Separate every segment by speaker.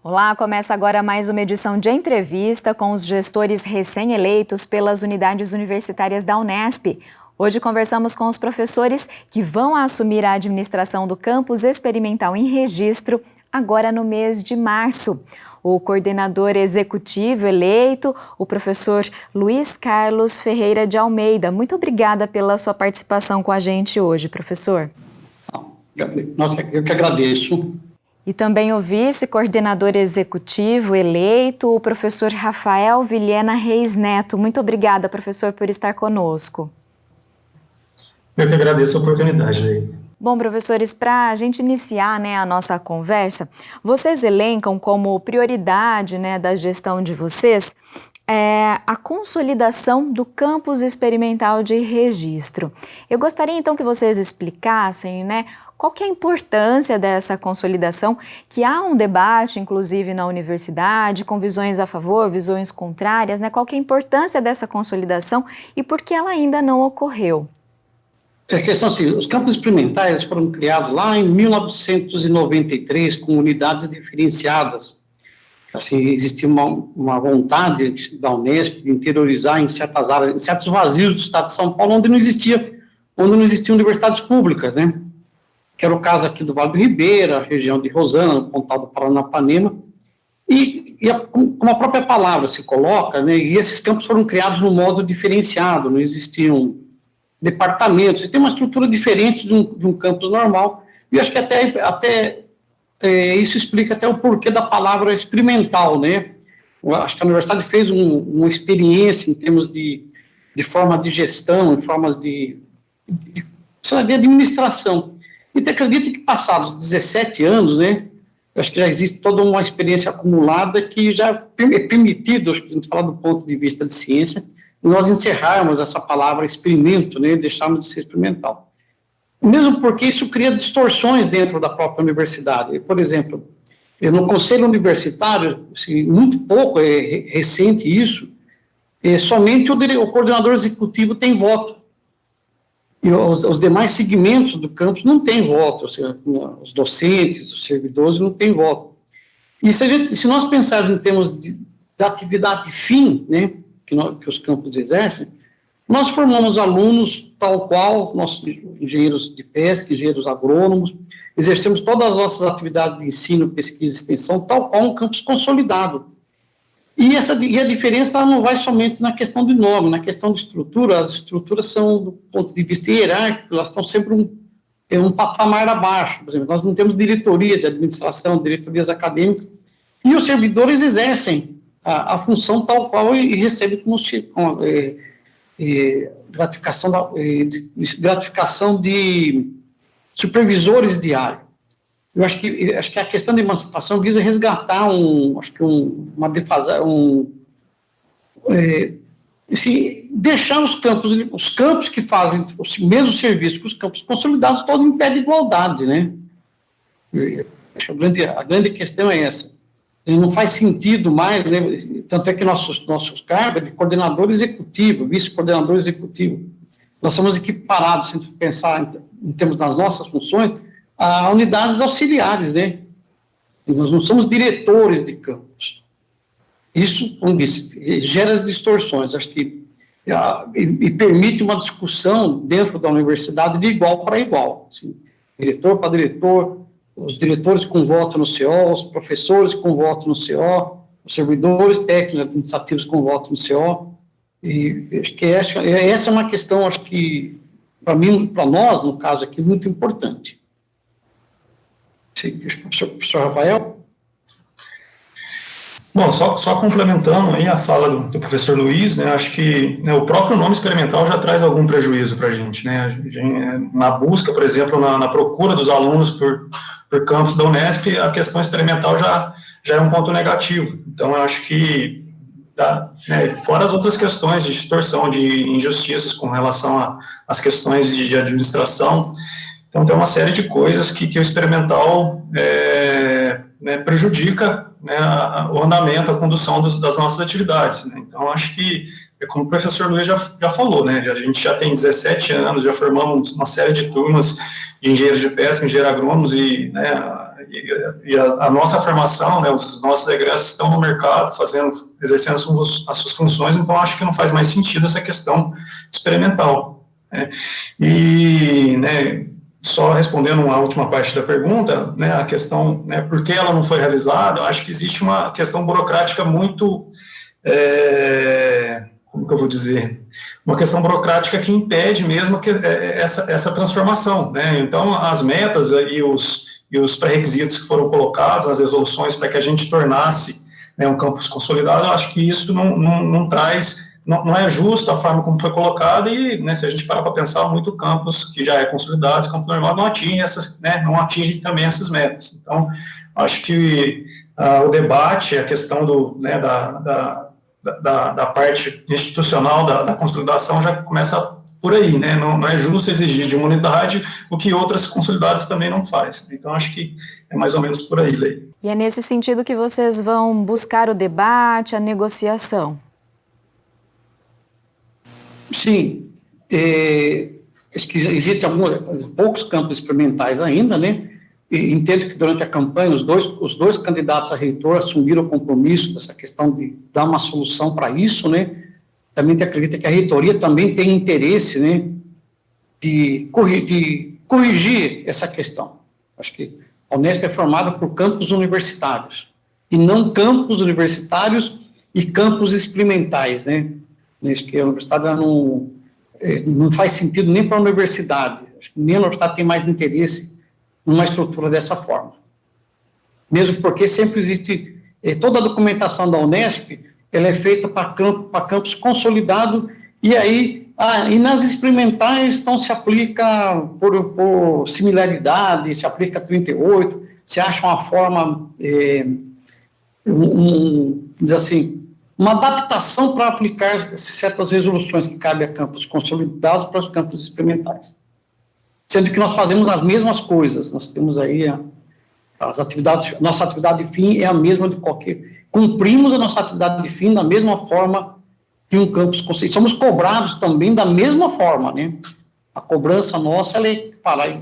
Speaker 1: Olá, começa agora mais uma edição de entrevista com os gestores recém-eleitos pelas unidades universitárias da Unesp. Hoje conversamos com os professores que vão assumir a administração do campus experimental em Registro agora no mês de março. O coordenador executivo eleito, o professor Luiz Carlos Ferreira de Almeida. Muito obrigada pela sua participação com a gente hoje, professor.
Speaker 2: Nossa, eu que agradeço.
Speaker 1: E também o vice-coordenador executivo eleito, o professor Rafael Vilhena Reis Neto. Muito obrigada, professor, por estar conosco.
Speaker 3: Eu que agradeço a oportunidade.
Speaker 1: Bom, professores, para a gente iniciar a nossa conversa, vocês elencam como prioridade da gestão de vocês a consolidação do campus experimental de Registro. Eu gostaria então que vocês explicassem, qual que é a importância dessa consolidação, que há um debate, inclusive, na universidade, com visões a favor, visões contrárias, qual que é a importância dessa consolidação e por que ela ainda não ocorreu?
Speaker 2: A questão assim, os campos experimentais foram criados lá em 1993 com unidades diferenciadas. Assim, existia uma vontade da Unesp de interiorizar em certas áreas, em certos vazios do estado de São Paulo, onde não existiam universidades públicas, que era o caso aqui do Vale do Ribeira, a região de Rosana, no Pontal do Paranapanema, como a própria palavra se coloca, e esses campos foram criados no modo diferenciado, não existiam departamentos, e tem uma estrutura diferente de um campus normal, e acho que até isso explica até o porquê da palavra experimental, Eu acho que a universidade fez uma experiência em termos de forma de gestão, em formas de administração. E acredito que passados 17 anos, eu acho que já existe toda uma experiência acumulada que já é permitido, a gente falar do ponto de vista de ciência, nós encerrarmos essa palavra experimento, deixarmos de ser experimental. Mesmo porque isso cria distorções dentro da própria universidade. Por exemplo, no conselho universitário, muito pouco, é recente isso, somente o coordenador executivo tem voto. E os demais segmentos do campus não têm voto, ou seja, os docentes, os servidores não têm voto. E se nós pensarmos em termos de atividade fim, que os campos exercem, nós formamos alunos tal qual nossos engenheiros de pesca, engenheiros agrônomos, exercemos todas as nossas atividades de ensino, pesquisa e extensão, tal qual um campus consolidado. E a diferença não vai somente na questão de nome, na questão de estrutura. As estruturas são, do ponto de vista hierárquico, elas estão sempre um patamar abaixo. Por exemplo, nós não temos diretorias de administração, diretorias acadêmicas, e os servidores exercem a função tal qual e recebem gratificação de supervisores de área. Eu acho que a questão da emancipação visa resgatar deixar os campos que fazem os mesmos serviços que os campos consolidados, todos em pé de igualdade, Acho que a grande questão é essa. E não faz sentido mais, tanto é que nossos cargos é de coordenador executivo, vice-coordenador executivo. Nós somos equiparados, se pensar em termos das nossas funções, a unidades auxiliares, E nós não somos diretores de campus. Isso, como disse, gera distorções, acho que e permite uma discussão dentro da universidade de igual para igual, assim, diretor para diretor, os diretores com voto no CO, os professores com voto no CO, os servidores técnicos administrativos com voto no CO, e acho que essa é uma questão, acho que, para mim, para nós, no caso aqui, muito importante. Professor Rafael?
Speaker 3: Bom, só complementando aí a fala do professor Luiz, acho que o próprio nome experimental já traz algum prejuízo para a gente, na busca, por exemplo, na procura dos alunos por campus da Unesp, a questão experimental já é um ponto negativo. Então, eu acho que, fora as outras questões de distorção, de injustiças com relação às questões de administração, então tem uma série de coisas que o experimental prejudica o andamento, a condução das nossas atividades. Então, acho que como o professor Luiz já falou, né, a gente já tem 17 anos, já formamos uma série de turmas de engenheiros de pesca, engenheiros agrônomos, e, né, a nossa formação, né, os nossos egressos estão no mercado, exercendo as suas funções, então acho que não faz mais sentido essa questão experimental, né. E, né, só respondendo a última parte da pergunta, né, a questão, né, por que ela não foi realizada, eu acho que existe uma questão burocrática muito, como que eu vou dizer, uma questão burocrática que impede mesmo essa transformação, né, então as metas e os pré-requisitos que foram colocados nas resoluções para que a gente tornasse, né, um campus consolidado, eu acho que isso não traz, não é justo a forma como foi colocada, e, né, se a gente parar para pensar, muito campus que já é consolidado, esse campus normal não atinge não atinge também essas metas. Então, acho que o debate, a questão né, da parte institucional da consolidação já começa por aí, né? Não é justo exigir de uma unidade o que outras consolidadas também não faz. Então, acho que é mais ou menos por aí, Lei.
Speaker 1: E é nesse sentido que vocês vão buscar o debate, a negociação?
Speaker 2: Sim. Acho que existem poucos campos experimentais ainda, né? E entendo que durante a campanha os dois candidatos a reitor assumiram o compromisso dessa questão de dar uma solução para isso, né? Também acredita que a reitoria também tem interesse, né, de corrigir essa questão. Acho que a Unesp é formada por campos universitários, e não campos universitários e campos experimentais, né? Acho que a universidade não faz sentido nem para a universidade. Acho que nem a universidade tem mais interesse numa estrutura dessa forma. Mesmo porque sempre existe, toda a documentação da Unesp, ela é feita para campos consolidados, e aí, e nas experimentais, então, se aplica por similaridade, se aplica 38, se acha uma forma, diz assim, uma adaptação para aplicar certas resoluções que cabem a campos consolidados para os campos experimentais. Sendo que nós fazemos as mesmas coisas, nós temos aí as atividades, nossa atividade de fim é a mesma de cumprimos a nossa atividade de fim da mesma forma que um campus consolidado. Somos cobrados também da mesma forma, né? A cobrança nossa ela é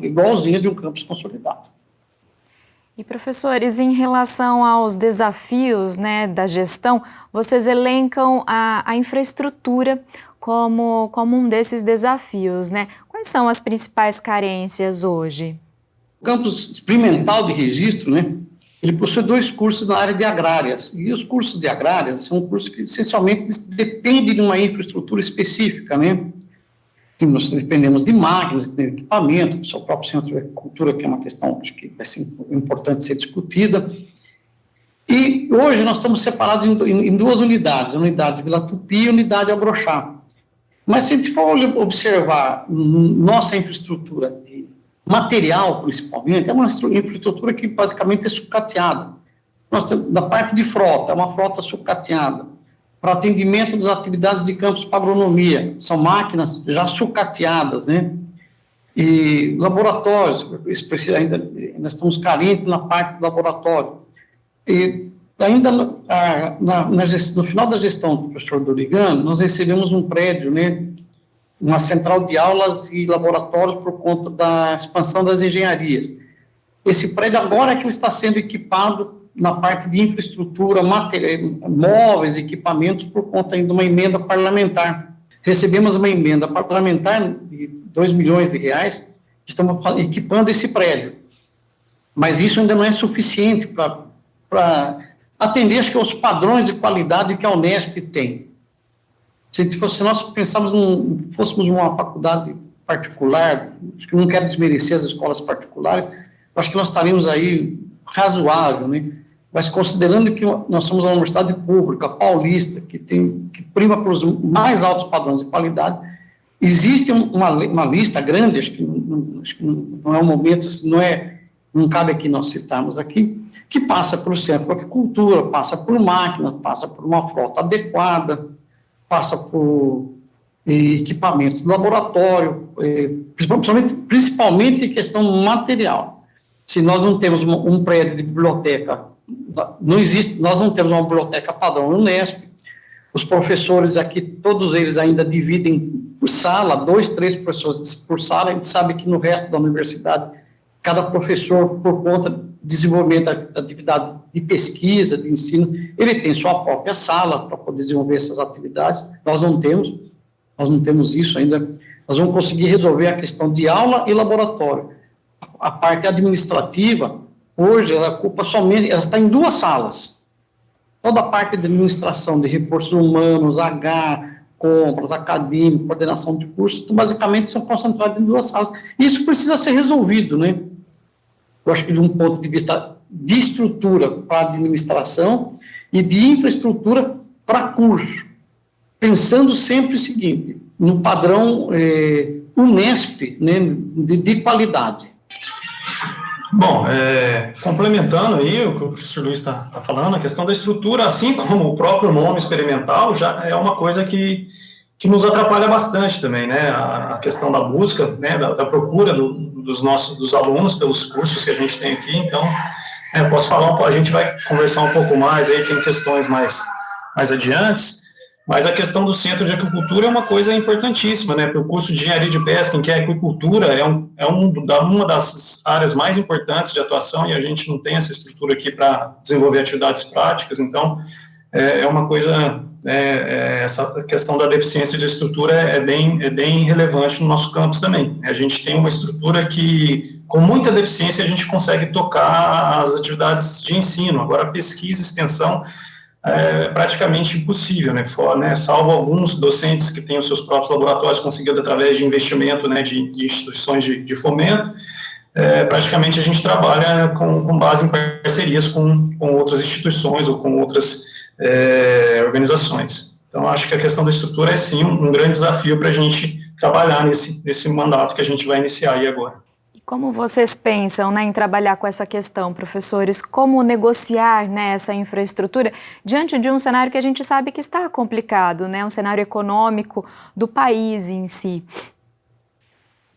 Speaker 2: igualzinha de um campus consolidado.
Speaker 1: E, professores, em relação aos desafios, né, da gestão, vocês elencam a infraestrutura como um desses desafios, né? Quais são as principais carências hoje?
Speaker 2: O campus experimental de registro, né, ele possui 2 cursos na área de agrárias, e os cursos de agrárias são cursos que, essencialmente, dependem de uma infraestrutura específica, né? Nós dependemos de máquinas, de equipamento, do seu próprio centro de agricultura, que é uma questão acho que vai ser importante ser discutida. E hoje nós estamos separados em 2 unidades, a unidade de Vila Tupi e a unidade de Abrochá. Mas se a gente for observar nossa infraestrutura de material, principalmente, é uma infraestrutura que basicamente é sucateada. Nós temos, da parte de frota, é uma frota sucateada. Para atendimento das atividades de campos para agronomia, são máquinas já sucateadas, né? E laboratórios, ainda nós estamos carentes na parte do laboratório. E ainda no final da gestão do professor Dorigano, nós recebemos um prédio, né? Uma central de aulas e laboratórios por conta da expansão das engenharias. Esse prédio agora é que ele está sendo equipado na parte de infraestrutura, móveis, equipamentos, por conta de uma emenda parlamentar. Recebemos uma emenda parlamentar de R$2 milhões, que estamos equipando esse prédio. Mas isso ainda não é suficiente para atender, acho que, aos padrões de qualidade que a Unesp tem. Se nós fôssemos uma faculdade particular, acho que não quero desmerecer as escolas particulares, acho que nós estaríamos aí razoável, né? Mas considerando que nós somos uma universidade pública, paulista, que prima para os mais altos padrões de qualidade, existe uma lista grande, acho que não é um momento, não cabe aqui nós citarmos aqui, que passa pelo centro de agricultura, passa por máquinas, passa por uma frota adequada, passa por equipamentos de laboratório, principalmente em questão material. Se nós não temos um prédio de biblioteca, nós não temos uma biblioteca padrão Unesp, Os professores aqui, todos eles ainda dividem por sala, 2, 3 professores por sala. A gente sabe que no resto da universidade, cada professor, por conta do desenvolvimento da atividade de pesquisa, de ensino, ele tem sua própria sala para poder desenvolver essas atividades. Nós não temos isso ainda. Nós vamos conseguir resolver a questão de aula e laboratório. A parte administrativa, hoje, ela ocupa somente, ela está em 2 salas. Toda a parte de administração de recursos humanos, compras, acadêmico, coordenação de cursos, basicamente são concentrados em 2 salas. Isso precisa ser resolvido, né? Eu acho que de um ponto de vista de estrutura para administração e de infraestrutura para curso, pensando sempre o seguinte, no padrão Unesp, né, de qualidade.
Speaker 3: Bom, complementando aí o que o professor Luiz está falando, a questão da estrutura, assim como o próprio nome experimental, já é uma coisa que nos atrapalha bastante também, né, a questão da busca, né, da procura dos alunos pelos cursos que a gente tem aqui. Então, posso falar, a gente vai conversar um pouco mais aí, tem questões mais adiantes, mas a questão do centro de aquicultura é uma coisa importantíssima, né, para o curso de engenharia de pesca, em que a aquicultura é uma das áreas mais importantes de atuação, e a gente não tem essa estrutura aqui para desenvolver atividades práticas. Então, é uma coisa, essa questão da deficiência de estrutura é bem relevante no nosso campus também. A gente tem uma estrutura que, com muita deficiência, a gente consegue tocar as atividades de ensino. Agora, a pesquisa e extensão é praticamente impossível, né, salvo alguns docentes que têm os seus próprios laboratórios conseguidos através de investimento, né, de instituições de fomento. Praticamente a gente trabalha com base em parcerias com outras instituições ou com outras organizações. Então, acho que a questão da estrutura é, sim, um grande desafio para a gente trabalhar nesse mandato que a gente vai iniciar aí agora.
Speaker 1: Como vocês pensam, né, em trabalhar com essa questão, professores? Como negociar, né, essa infraestrutura diante de um cenário que a gente sabe que está complicado, né, um cenário econômico do país em si?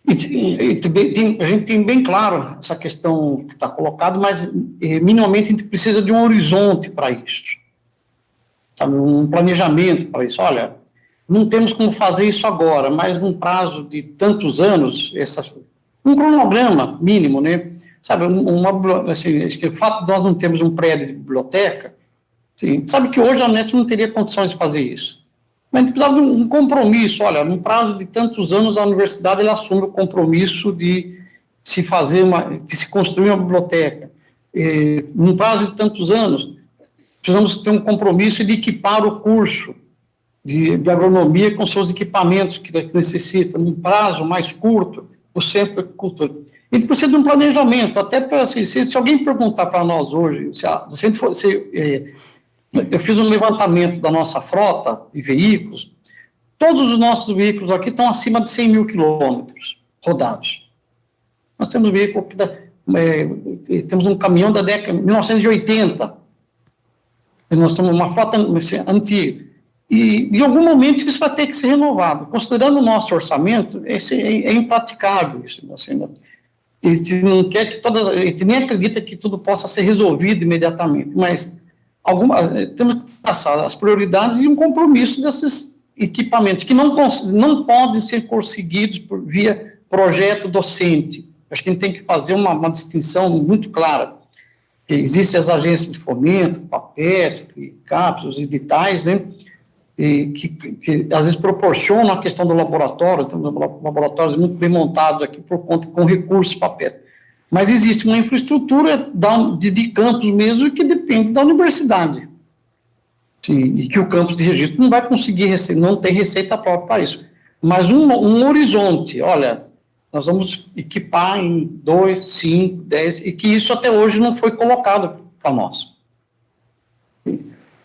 Speaker 2: A gente tem bem claro essa questão que está colocada, mas minimamente a gente precisa de um horizonte para isso, sabe, um planejamento para isso. Olha, não temos como fazer isso agora, mas num prazo de tantos anos, um cronograma mínimo, né? Sabe, assim, o fato de nós não termos um prédio de biblioteca, assim, sabe que hoje a Unesp não teria condições de fazer isso. Mas a gente precisava de um compromisso. Olha, num prazo de tantos anos, a universidade ela assume o compromisso de se construir uma biblioteca. Num prazo de tantos anos, precisamos ter um compromisso de equipar o curso de agronomia com seus equipamentos que necessita, num prazo mais curto, o centro de agricultura. A gente precisa de um planejamento, até para, assim, se alguém perguntar para nós hoje, eu fiz um levantamento da nossa frota de veículos, todos os nossos veículos aqui estão acima de 100 mil quilômetros rodados. Nós temos veículo temos um caminhão da década de 1980, nós temos uma frota antiga. E, em algum momento, isso vai ter que ser renovado. Considerando o nosso orçamento, é impraticável isso. Assim, a gente não quer que a gente nem acredita que tudo possa ser resolvido imediatamente, mas temos que passar as prioridades e um compromisso desses equipamentos, que não podem ser conseguidos via projeto docente. Acho que a gente tem que fazer uma distinção muito clara. Existem as agências de fomento, FAPESP, CAPES, os editais, né? Que às vezes proporcionam a questão do laboratório, temos laboratórios muito bem montados aqui com recursos papel. Mas existe uma infraestrutura de campus mesmo que depende da universidade. Sim, e que o campus de registro não vai conseguir, não tem receita própria para isso. Mas um horizonte, olha, nós vamos equipar em 2, 5, 10, e que isso até hoje não foi colocado para nós.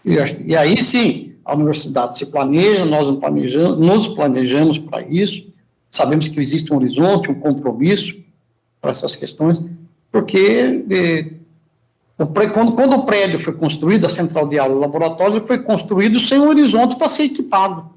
Speaker 2: E aí sim, a universidade se planeja, nós nos planejamos para isso, sabemos que existe um horizonte, um compromisso para essas questões, porque quando o prédio foi construído, a central de aula e o laboratório foi construído sem um horizonte para ser equipado.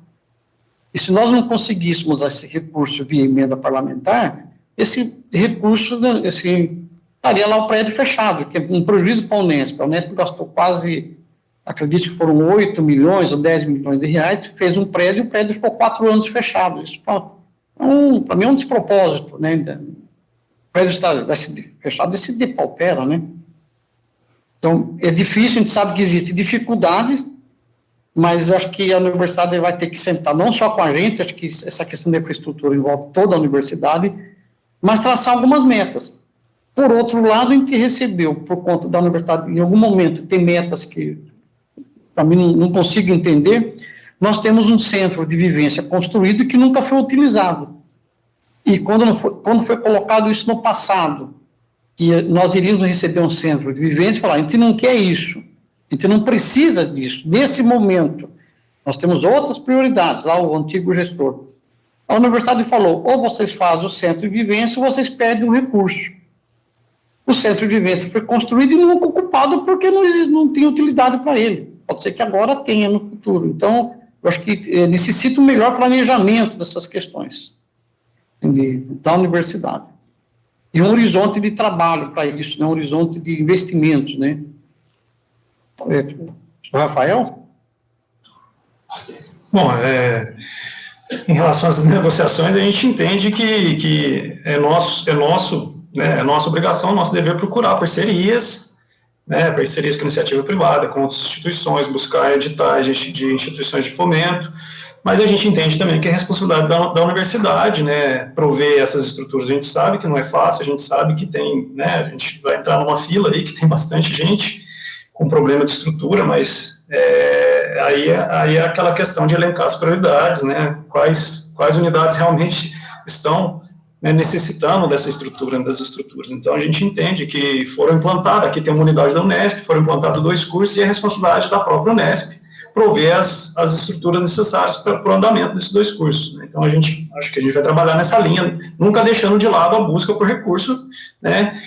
Speaker 2: E se nós não conseguíssemos esse recurso via emenda parlamentar, esse recurso, estaria lá o prédio fechado, que é um prejuízo para a Unesp. A Unesp gastou quase acredito que foram 8 milhões ou 10 milhões de reais, fez um prédio, o prédio ficou 4 anos fechado. Isso, para mim, é um despropósito, né? O prédio vai ser fechado e se depaupera, né? Então, é difícil, a gente sabe que existem dificuldades, mas eu acho que a universidade vai ter que sentar, não só com a gente, acho que essa questão da infraestrutura envolve toda a universidade, mas traçar algumas metas. Por outro lado, a gente recebeu, por conta da universidade, em algum momento, tem metas que, para mim, não consigo entender. Nós temos um centro de vivência construído que nunca foi utilizado. E quando foi colocado isso no passado, que nós iríamos receber um centro de vivência, falar, a gente não quer isso, a gente não precisa disso. Nesse momento, nós temos outras prioridades, lá o antigo gestor. A universidade falou, ou vocês fazem o centro de vivência, ou vocês pedem um recurso. O centro de vivência foi construído e nunca ocupado porque não tinha utilidade para ele. Pode ser que agora tenha no futuro. Então, eu acho que necessita um melhor planejamento dessas questões da universidade. E um horizonte de trabalho para isso, né? Um horizonte de investimentos, né? Rafael?
Speaker 3: Bom, em relação às negociações, a gente entende que é nossa obrigação, nosso dever procurar parcerias, né, parcerias com iniciativa privada, com outras instituições, buscar editais de instituições de fomento, mas a gente entende também que é responsabilidade da universidade, né, prover essas estruturas. A gente sabe que não é fácil, a gente sabe que tem, né, a gente vai entrar numa fila aí que tem bastante gente com problema de estrutura, mas aí é aquela questão de elencar as prioridades, né, quais unidades realmente estão, né, necessitando dessa estrutura, das estruturas. Então, a gente entende que foram implantadas, aqui tem uma unidade da Unesp, foram implantados 2 cursos, e é responsabilidade da própria Unesp prover as estruturas necessárias para o andamento desses 2 cursos. Né? Então, acho que a gente vai trabalhar nessa linha, nunca deixando de lado a busca por recurso, né,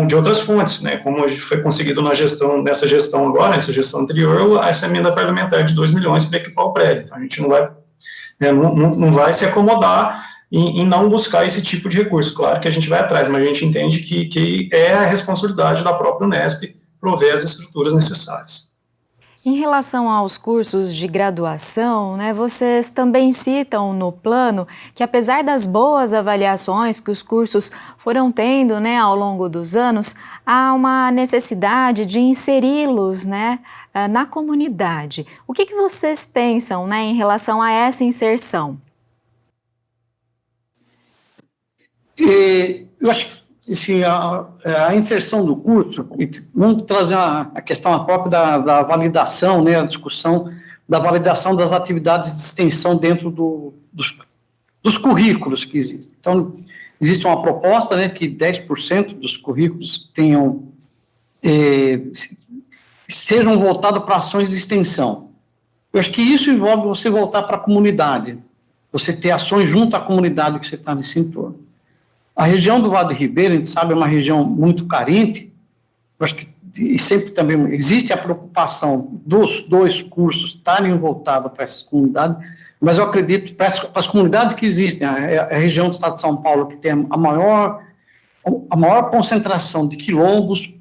Speaker 3: de outras fontes, né, como foi conseguido nessa gestão agora, nessa gestão anterior, essa emenda parlamentar de 2 milhões para equipar o prédio. Então, a gente não vai, né, não vai se acomodar em não buscar esse tipo de recurso. Claro que a gente vai atrás, mas a gente entende que é a responsabilidade da própria Unesp prover as estruturas necessárias.
Speaker 1: Em relação aos cursos de graduação, né, vocês também citam no plano que, apesar das boas avaliações que os cursos foram tendo, né, ao longo dos anos, há uma necessidade de inseri-los, né, na comunidade. O que vocês pensam, né, em relação a essa inserção?
Speaker 2: Eu acho que assim, a inserção do curso, vamos trazer a questão própria da validação, né, a discussão da validação das atividades de extensão dentro dos currículos que existem. Então, existe uma proposta, né, que 10% dos currículos sejam voltados para ações de extensão. Eu acho que isso envolve você voltar para a comunidade, você ter ações junto à comunidade que você está nesse entorno. A região do Vale do Ribeira, a gente sabe, é uma região muito carente. Eu acho que e sempre também existe a preocupação dos 2 cursos estarem voltados para essas comunidades, mas eu acredito para as comunidades que existem, a região do estado de São Paulo, que tem a maior concentração de quilombos,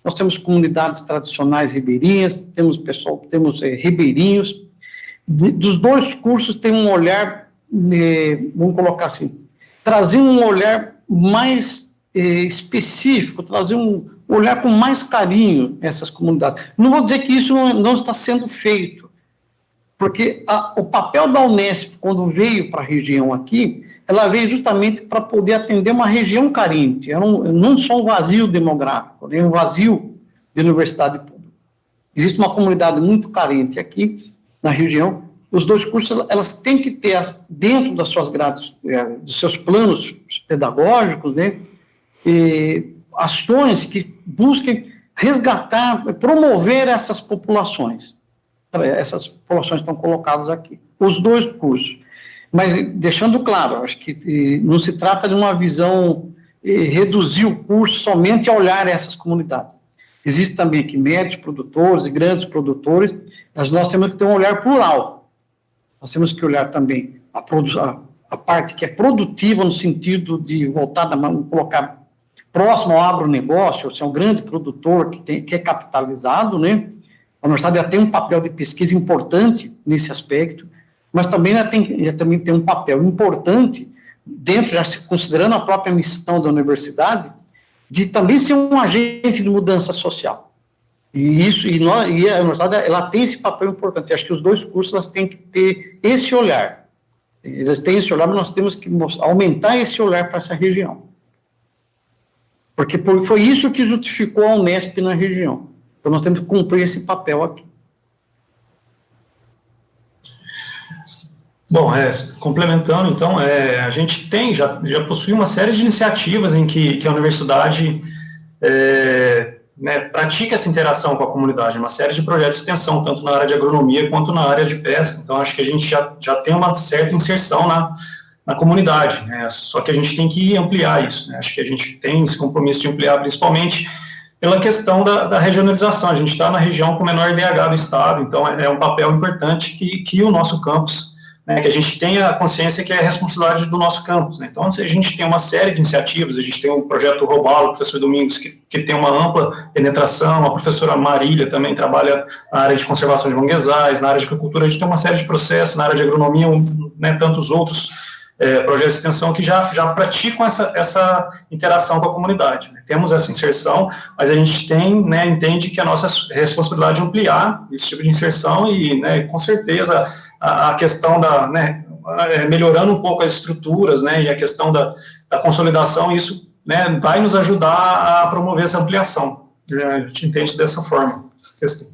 Speaker 2: nós temos comunidades tradicionais ribeirinhas, temos ribeirinhos. Dos 2 cursos tem um olhar, vamos colocar assim, trazer um olhar mais específico, trazer um olhar com mais carinho essas comunidades. Não vou dizer que isso não está sendo feito, porque o papel da Unesp, quando veio para a região aqui, ela veio justamente para poder atender uma região carente, não só um vazio demográfico, né, um vazio de universidade pública. Existe uma comunidade muito carente aqui na região. Os 2 cursos, elas têm que ter, dentro das suas grades, dos seus planos pedagógicos, né, ações que busquem resgatar, promover essas populações. Essas populações estão colocadas aqui. Os 2 cursos. Mas, deixando claro, acho que não se trata de uma visão, reduzir o curso somente a olhar essas comunidades. Existem também aqui médios produtores e grandes produtores, mas nós temos que ter um olhar plural. Nós temos que olhar também a parte que é produtiva, no sentido de voltar a colocar próximo ao agronegócio, ou seja, um grande produtor que é capitalizado, né? A universidade já tem um papel de pesquisa importante nesse aspecto, mas também também tem um papel importante, dentro, já se considerando a própria missão da universidade, de também ser um agente de mudança social. E a universidade, ela tem esse papel importante. Eu acho que os dois cursos, elas têm que ter esse olhar. Eles têm esse olhar, mas nós temos que aumentar esse olhar para essa região. Porque foi isso que justificou a Unesp na região. Então, nós temos que cumprir esse papel aqui.
Speaker 3: Bom, complementando, então, a gente já possui uma série de iniciativas em que a universidade pratica essa interação com a comunidade, uma série de projetos de extensão, tanto na área de agronomia quanto na área de pesca. Então, acho que a gente já tem uma certa inserção na comunidade, né? Só que a gente tem que ampliar isso, né? Acho que a gente tem esse compromisso de ampliar, principalmente pela questão da regionalização. A gente está na região com o menor IDH do estado, então é um papel importante que o nosso campus, né, que a gente tenha a consciência que é a responsabilidade do nosso campus, né? Então, a gente tem uma série de iniciativas, a gente tem o projeto Robalo, o professor Domingos, que tem uma ampla penetração, a professora Marília também trabalha na área de conservação de manguezais, na área de agricultura, a gente tem uma série de processos, na área de agronomia, né, tantos outros projetos de extensão que já praticam essa interação com a comunidade, né? Temos essa inserção, mas a gente entende que a nossa responsabilidade é ampliar esse tipo de inserção e, né, com certeza, a questão melhorando um pouco as estruturas, né, e a questão da consolidação, isso, né, vai nos ajudar a promover essa ampliação. A gente entende dessa forma, essa questão.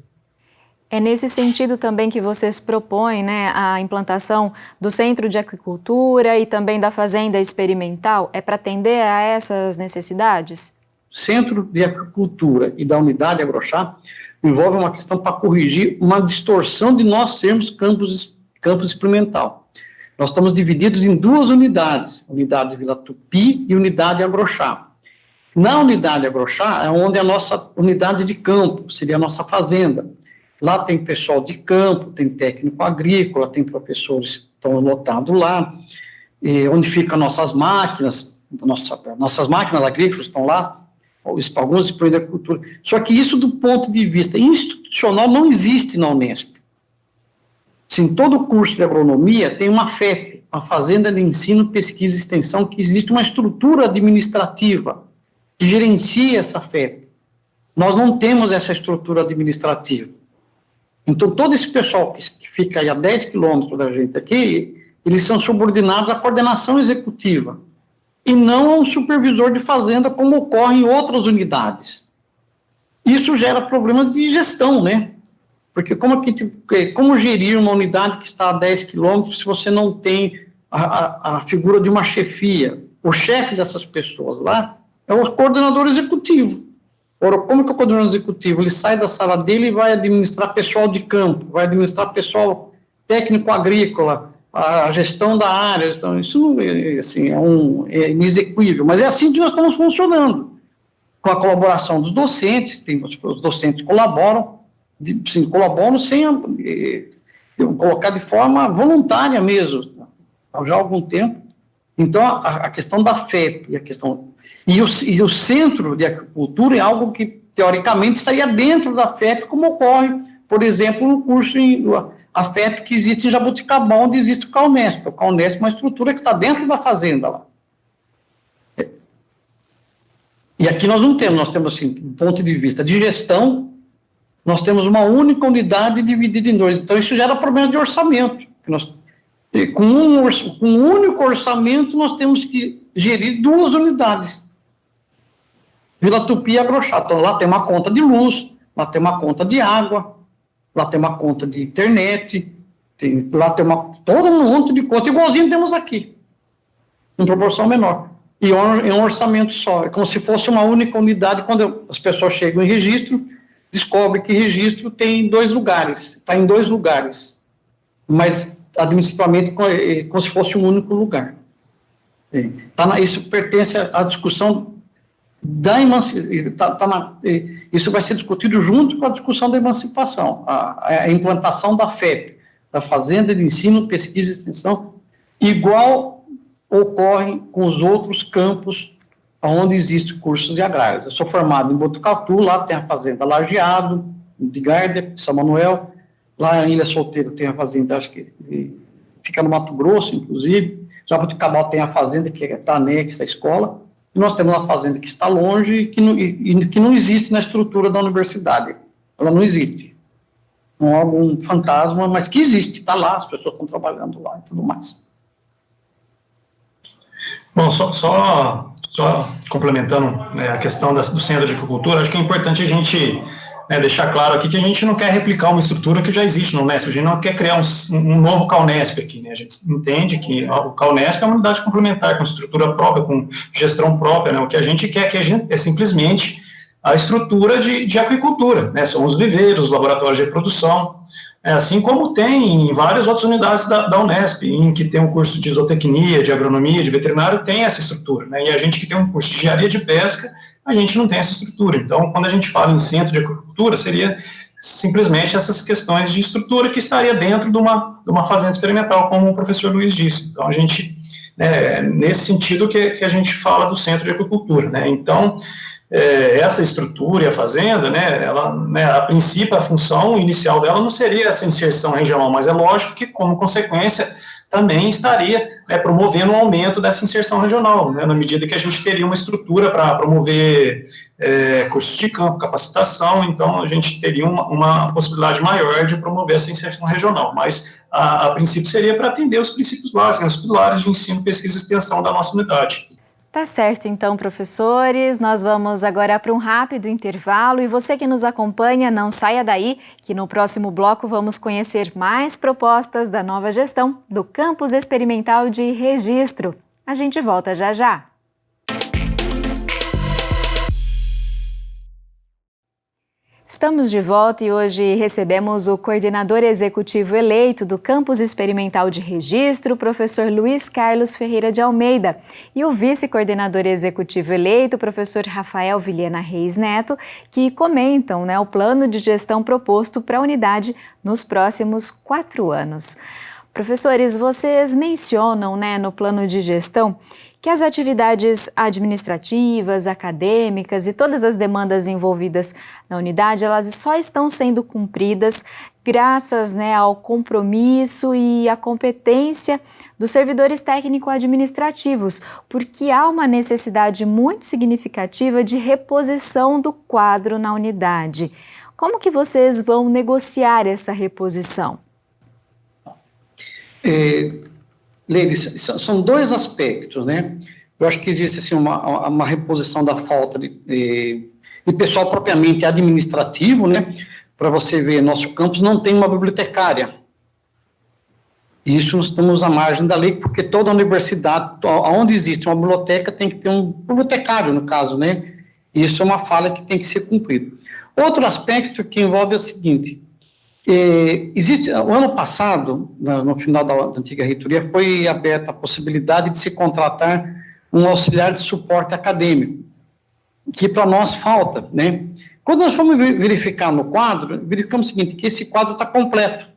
Speaker 1: É nesse sentido também que vocês propõem, né, a implantação do Centro de Aquicultura e também da Fazenda Experimental, para atender a essas necessidades?
Speaker 2: Centro de Aquicultura e da Unidade Agrochá envolve uma questão para corrigir uma distorção de nós sermos campus experimental. Nós estamos divididos em duas unidades, unidade Vila Tupi e unidade Agrochá. Na unidade Agrochá é onde é a nossa unidade de campo, seria a nossa fazenda. Lá tem pessoal de campo, tem técnico agrícola, tem professores que estão lotados lá, onde ficam nossas máquinas agrícolas estão lá, alguns expõem da agricultura. Só que isso, do ponto de vista institucional, não existe na Unesp. Sim, todo curso de agronomia tem uma FEP, uma Fazenda de Ensino, Pesquisa e Extensão, que existe uma estrutura administrativa que gerencia essa FEP. Nós não temos essa estrutura administrativa. Então, todo esse pessoal que fica aí a 10 quilômetros da gente aqui, eles são subordinados à coordenação executiva e não a um supervisor de fazenda, como ocorre em outras unidades. Isso gera problemas de gestão, né? Porque como gerir uma unidade que está a 10 quilômetros se você não tem a figura de uma chefia? O chefe dessas pessoas lá é o coordenador executivo. Ora, como que o coordenador executivo, ele sai da sala dele e vai administrar pessoal de campo, vai administrar pessoal técnico agrícola, a gestão da área? Então, isso não assim, é inexequível, mas é assim que nós estamos funcionando, com a colaboração dos docentes, os docentes colaboram sem colocar de forma voluntária mesmo, já há algum tempo. Então, a questão da FEP, e o Centro de Aquicultura é algo que, teoricamente, estaria dentro da FEP, como ocorre, por exemplo, no curso a FEP que existe em Jaboticabá, onde existe o CAUNESP. O CAUNESP é uma estrutura que está dentro da fazenda lá. E aqui nós temos, assim, do ponto de vista de gestão, nós temos uma única unidade dividida em dois. Então, isso gera problema de orçamento. Com um único orçamento, nós temos que gerir duas unidades. Vila Tupi e Agrochá. Então, lá tem uma conta de luz, lá tem uma conta de água, lá tem uma conta de internet, lá tem todo um monte de conta, igualzinho temos aqui, em proporção menor. E é um orçamento só. É como se fosse uma única unidade. Quando as pessoas chegam em registro, descobrem que registro tem 2 lugares, está em 2 lugares, mas administrativamente é como se fosse um único lugar. Isso pertence à discussão da emancipação, isso vai ser discutido junto com a discussão da emancipação, a implantação da FEP, da Fazenda de Ensino, Pesquisa e Extensão, igual ocorre com os outros campos onde existem cursos de agrários. Eu sou formado em Botucatu, lá tem a Fazenda Lajeado, de Gárdia, São Manuel. Lá em Ilha Solteira tem a fazenda, acho que fica no Mato Grosso, inclusive. Jaboticabal tem a fazenda que está anexa à escola. E nós temos uma fazenda que está longe e que não existe na estrutura da universidade. Ela não existe. Não é algum fantasma, mas que existe, está lá, as pessoas estão trabalhando lá e tudo mais.
Speaker 3: Bom, só complementando a questão do Centro de Agricultura, acho que é importante a gente deixar claro aqui que a gente não quer replicar uma estrutura que já existe no Unesp, a gente não quer criar um novo CAUNESP aqui, né? A gente entende que o CAUNESP é uma unidade complementar, com estrutura própria, com gestão própria, né? O que a gente quer é simplesmente a estrutura de aquicultura, né? São os viveiros, os laboratórios de reprodução, assim como tem em várias outras unidades da Unesp, em que tem um curso de zootecnia, de agronomia, de veterinário, tem essa estrutura, né? E a gente que tem um curso de engenharia de pesca, a gente não tem essa estrutura. Então, quando a gente fala em centro de agricultura, seria simplesmente essas questões de estrutura que estaria dentro de uma fazenda experimental, como o professor Luiz disse. Então, a gente, nesse sentido que a gente fala do centro de agricultura, né? Então, essa estrutura e a fazenda, ela, a princípio, a função inicial dela não seria essa inserção regional, mas é lógico que, como consequência, também estaria promovendo um aumento dessa inserção regional, na medida que a gente teria uma estrutura para promover cursos de campo, capacitação, então a gente teria uma possibilidade maior de promover essa inserção regional, mas a princípio seria para atender os princípios básicos, os pilares de ensino, pesquisa e extensão da nossa unidade.
Speaker 1: Tá certo, então, professores, nós vamos agora para um rápido intervalo e você que nos acompanha, não saia daí, que no próximo bloco vamos conhecer mais propostas da nova gestão do Campus Experimental de Registro. A gente volta já já. Estamos de volta e hoje recebemos o coordenador executivo eleito do Campus Experimental de Registro, o professor Luiz Carlos Ferreira de Almeida, e o vice-coordenador executivo eleito, o professor Rafael Vilhena Reis Neto, que comentam o plano de gestão proposto para a unidade nos próximos 4 anos. Professores, vocês mencionam no plano de gestão que as atividades administrativas, acadêmicas e todas as demandas envolvidas na unidade, elas só estão sendo cumpridas graças ao compromisso e à competência dos servidores técnico-administrativos, porque há uma necessidade muito significativa de reposição do quadro na unidade. Como que vocês vão negociar essa reposição?
Speaker 2: Leires, são 2 aspectos, Eu acho que existe assim, uma reposição da falta de pessoal propriamente administrativo, Para você ver, nosso campus não tem uma bibliotecária. Isso nós estamos à margem da lei, porque toda universidade, onde existe uma biblioteca, tem que ter um bibliotecário, no caso, Isso é uma falha que tem que ser cumprida. Outro aspecto que envolve é o seguinte: o ano passado, no final da antiga reitoria, foi aberta a possibilidade de se contratar um auxiliar de suporte acadêmico, que para nós falta, Quando nós fomos verificar no quadro, verificamos o seguinte, que esse quadro está completo,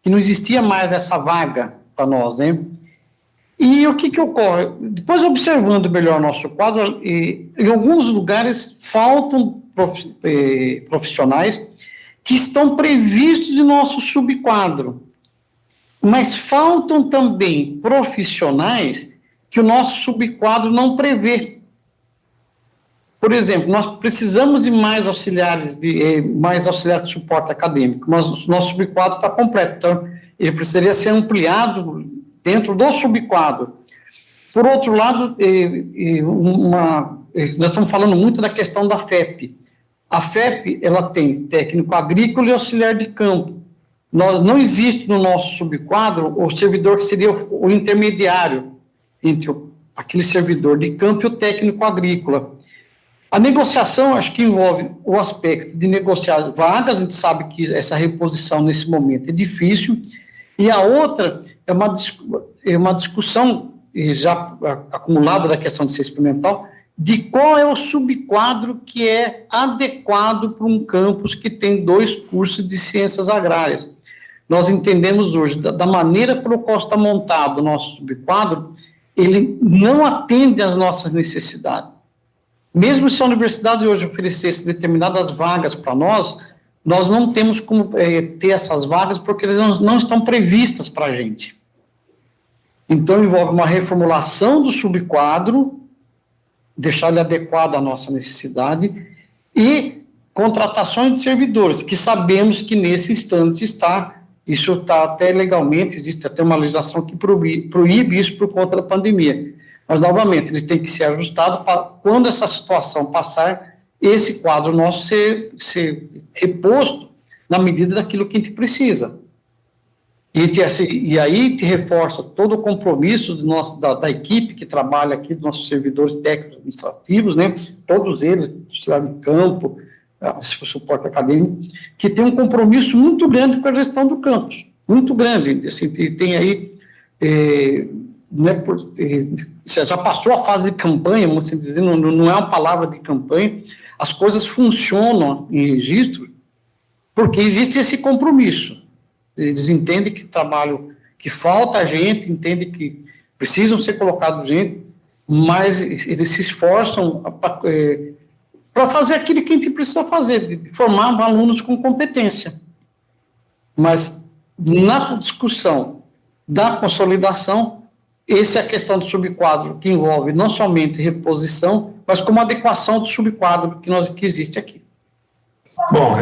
Speaker 2: que não existia mais essa vaga para nós, E o que ocorre? Depois, observando melhor nosso quadro, em alguns lugares faltam profissionais que estão previstos em nosso subquadro, mas faltam também profissionais que o nosso subquadro não prevê. Por exemplo, nós precisamos de mais auxiliares de suporte acadêmico, mas o nosso subquadro está completo, então ele precisaria ser ampliado dentro do subquadro. Por outro lado, nós estamos falando muito da questão da FEP. A FEP, ela tem técnico agrícola e auxiliar de campo. Não existe no nosso subquadro o servidor que seria o intermediário entre aquele servidor de campo e o técnico agrícola. A negociação, acho que envolve o aspecto de negociar vagas, a gente sabe que essa reposição nesse momento é difícil, e a outra é uma discussão já acumulada da questão de ser experimental, de qual é o subquadro que é adequado para um campus que tem 2 cursos de ciências agrárias. Nós entendemos hoje, da maneira pelo qual está montado o nosso subquadro, ele não atende às nossas necessidades. Mesmo se a universidade hoje oferecesse determinadas vagas para nós nós não temos como ter essas vagas porque elas não estão previstas para a gente. Então, envolve uma reformulação do subquadro, deixar ele adequado à nossa necessidade, e contratações de servidores, que sabemos que nesse instante isso está até legalmente, existe até uma legislação que proíbe isso por conta da pandemia. Mas, novamente, eles têm que ser ajustados para, quando essa situação passar, esse quadro nosso ser reposto na medida daquilo que a gente precisa. E aí te reforça todo o compromisso da equipe que trabalha aqui, dos nossos servidores técnicos administrativos, né, todos eles, cidade de campo, suporte acadêmico, que tem um compromisso muito grande com a gestão do campus, muito grande, assim, tem aí, já passou a fase de campanha, vamos assim dizer, não é uma palavra de campanha, as coisas funcionam em registro, porque existe esse compromisso. Eles entendem que trabalho, que falta gente, entendem que precisam ser colocados gente, mas eles se esforçam para fazer aquilo que a gente precisa fazer, de formar alunos com competência. Mas na discussão da consolidação, essa é a questão do subquadro, que envolve não somente reposição, mas como adequação do subquadro que existe aqui.
Speaker 3: Bom,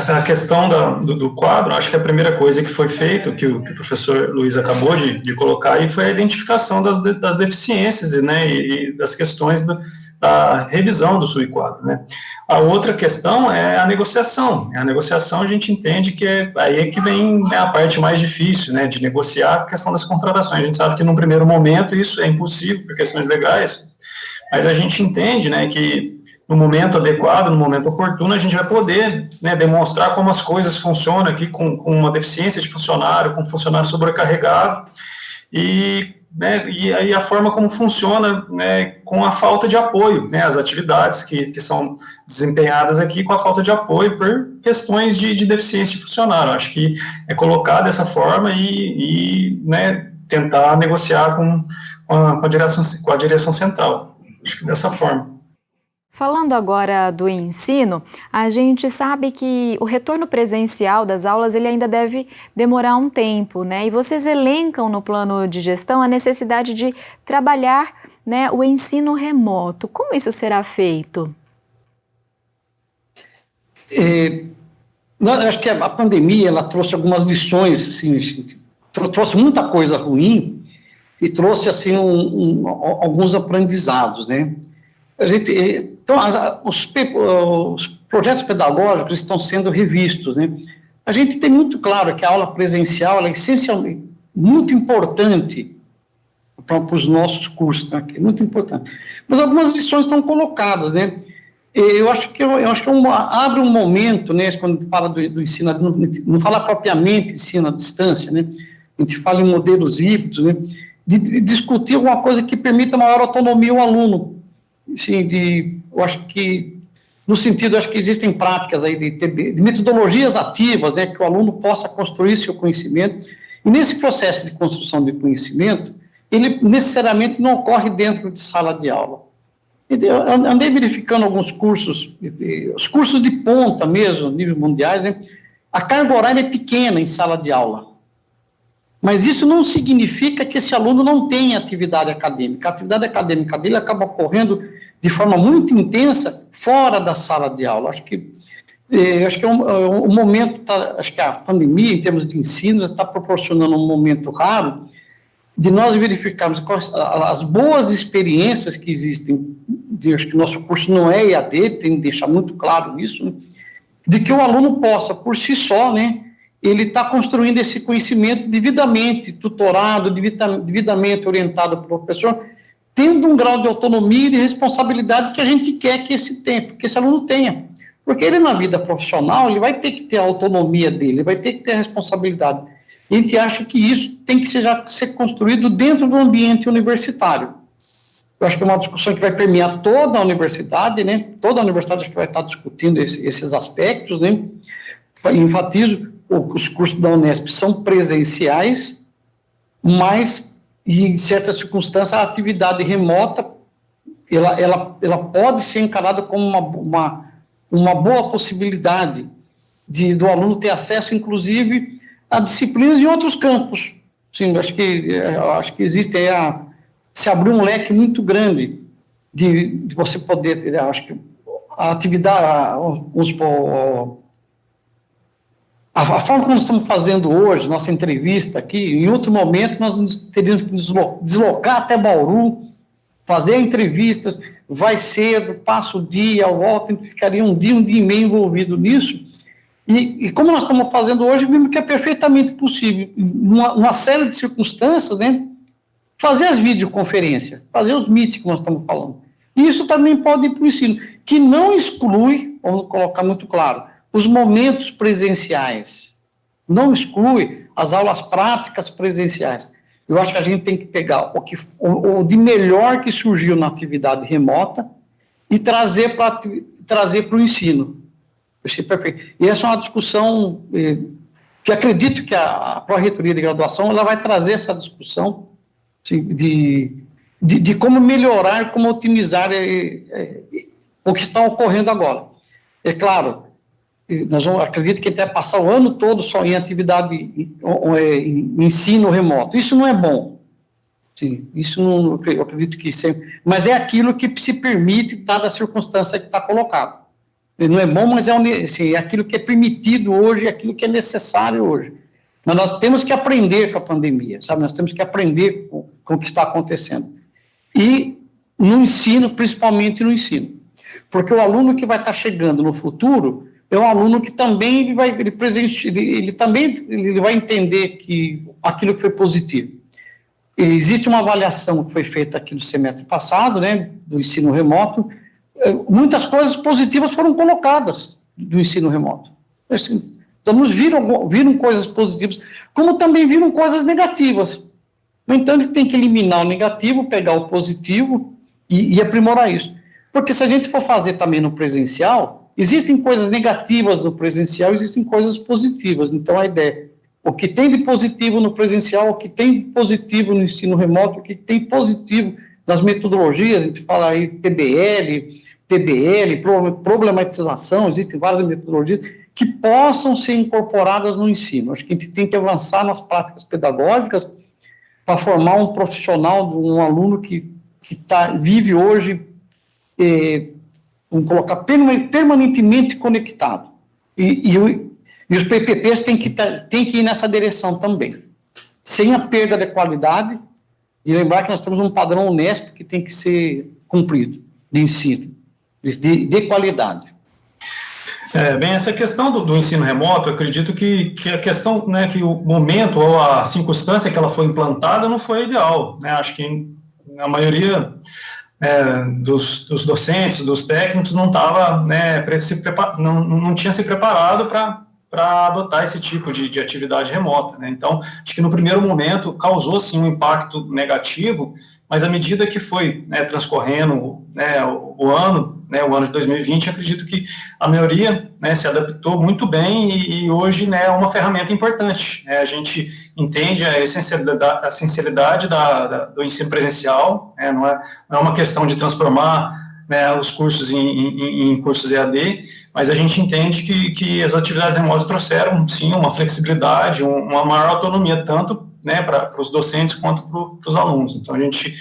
Speaker 3: a questão do quadro, acho que a primeira coisa que foi feito, que o professor Luiz acabou de colocar aí, foi a identificação das deficiências, né, e das questões da revisão do subquadro, né. A outra questão é a negociação. A negociação a gente entende que aí é que vem, né, a parte mais difícil, né, de negociar a questão das contratações. A gente sabe que num primeiro momento isso é impossível por questões legais, mas a gente entende, né, que no momento adequado, no momento oportuno, a gente vai poder, né, demonstrar como as coisas funcionam aqui com uma deficiência de funcionário, com funcionário sobrecarregado, e aí a forma como funciona, né, com a falta de apoio, né, as atividades que são desempenhadas aqui com a falta de apoio por questões de deficiência de funcionário. Acho que é colocar dessa forma né, tentar negociar com a direção central. Acho que dessa forma.
Speaker 1: Falando agora do ensino, a gente sabe que o retorno presencial das aulas ele ainda deve demorar um tempo, né? E vocês elencam no plano de gestão a necessidade de trabalhar, né, o ensino remoto. Como isso será feito?
Speaker 2: Acho que a pandemia ela trouxe algumas lições, assim, trouxe muita coisa ruim e trouxe assim alguns aprendizados, né? Então, os projetos pedagógicos estão sendo revistos, né? A gente tem muito claro que a aula presencial ela é essencialmente muito importante para os nossos cursos, né? É muito importante. Mas algumas lições estão colocadas, né? Eu acho que abre um momento, né? Quando a gente fala do ensino, não fala propriamente ensino à distância, né? A gente fala em modelos híbridos, né? De discutir alguma coisa que permita maior autonomia ao aluno. Sim, eu acho que, no sentido, acho que existem práticas aí de metodologias ativas, né, que o aluno possa construir seu conhecimento, e nesse processo de construção de conhecimento, ele necessariamente não ocorre dentro de sala de aula. Eu andei verificando alguns cursos, os cursos de ponta mesmo, nível mundiais, né, a carga horária é pequena em sala de aula. Mas isso não significa que esse aluno não tenha atividade acadêmica. A atividade acadêmica dele acaba ocorrendo de forma muito intensa fora da sala de aula. Acho que um momento, acho que a pandemia, em termos de ensino, está proporcionando um momento raro de nós verificarmos as boas experiências que existem. Acho que o nosso curso não é EAD, tem que deixar muito claro isso, né, de que o aluno possa, por si só, né, ele está construindo esse conhecimento devidamente tutorado, devidamente orientado pelo professor, tendo um grau de autonomia e de responsabilidade que a gente quer que esse aluno tenha. Porque ele, na vida profissional, ele vai ter que ter a autonomia dele, ele vai ter que ter a responsabilidade. E a gente acha que isso tem que ser construído dentro do ambiente universitário. Eu acho que é uma discussão que vai permear toda a universidade, né? Toda a universidade acho que vai estar discutindo esses aspectos, né? Enfatizo, os cursos da Unesp são presenciais, mas, em certas circunstâncias, a atividade remota, ela pode ser encarada como uma boa possibilidade. do aluno ter acesso, inclusive, a disciplinas em outros campos. Sim, acho que existe aí se abriu um leque muito grande de você poder, acho que a atividade, a forma como nós estamos fazendo hoje, nossa entrevista aqui, em outro momento nós teríamos que deslocar até Bauru, fazer a entrevista, vai cedo, passa o dia, volta, ficaria um dia e meio envolvido nisso, e como nós estamos fazendo hoje, vimos que é perfeitamente possível, uma série de circunstâncias, né, fazer as videoconferências, fazer os meetings que nós estamos falando. E isso também pode ir para o ensino, que não exclui, vamos colocar muito claro, os momentos presenciais, não exclui as aulas práticas presenciais. Eu acho que a gente tem que pegar o de melhor que surgiu na atividade remota e trazer para o ensino. Achei perfeito. E essa é uma discussão que acredito que a Pró-Reitoria de Graduação ela vai trazer essa discussão de como melhorar, como otimizar o que está ocorrendo agora. É claro, acredito que até passar o ano todo só em atividade, em ensino remoto. Isso não é bom. Sim, isso não, eu acredito que sempre. Mas é aquilo que se permite, dada a circunstância que está colocado. Não é bom, mas é aquilo que é permitido hoje, é aquilo que é necessário hoje. Mas nós temos que aprender com a pandemia, sabe? Nós temos que aprender com o que está acontecendo. E no ensino, principalmente no ensino. Porque o aluno que vai estar chegando no futuro é um aluno que também ele vai entender que aquilo que foi positivo. Existe uma avaliação que foi feita aqui no semestre passado, né, do ensino remoto, muitas coisas positivas foram colocadas do ensino remoto. Assim, os alunos viram coisas positivas, como também viram coisas negativas. No entanto, tem que eliminar o negativo, pegar o positivo e aprimorar isso. Porque se a gente for fazer também no presencial, existem coisas negativas no presencial, existem coisas positivas. Então, a ideia, o que tem de positivo no presencial, o que tem de positivo no ensino remoto, o que tem positivo nas metodologias, a gente fala aí PBL, problematização, existem várias metodologias que possam ser incorporadas no ensino. Acho que a gente tem que avançar nas práticas pedagógicas para formar um profissional, um aluno que vive hoje, vamos colocar, permanentemente conectado. E os PPPs têm que ir nessa direção também, sem a perda de qualidade, e lembrar que nós temos um padrão Unesp que tem que ser cumprido, de ensino, de qualidade.
Speaker 3: Bem, essa questão do ensino remoto, eu acredito que a questão, né, que o momento ou a circunstância que ela foi implantada não foi ideal, né, acho que a maioria dos docentes, dos técnicos não estava, né, não tinha se preparado para adotar esse tipo de atividade remota, né, então, acho que no primeiro momento causou, sim, um impacto negativo, mas à medida que foi, né, transcorrendo, né, o ano de 2020, acredito que a maioria, né, se adaptou muito bem e hoje, né, é uma ferramenta importante. A gente entende a essencialidade do ensino presencial, né, não é uma questão de transformar, né, os cursos em cursos EAD, mas a gente entende que as atividades remotas trouxeram, sim, uma flexibilidade, uma maior autonomia, tanto, né, para os docentes quanto para os alunos. Então, a gente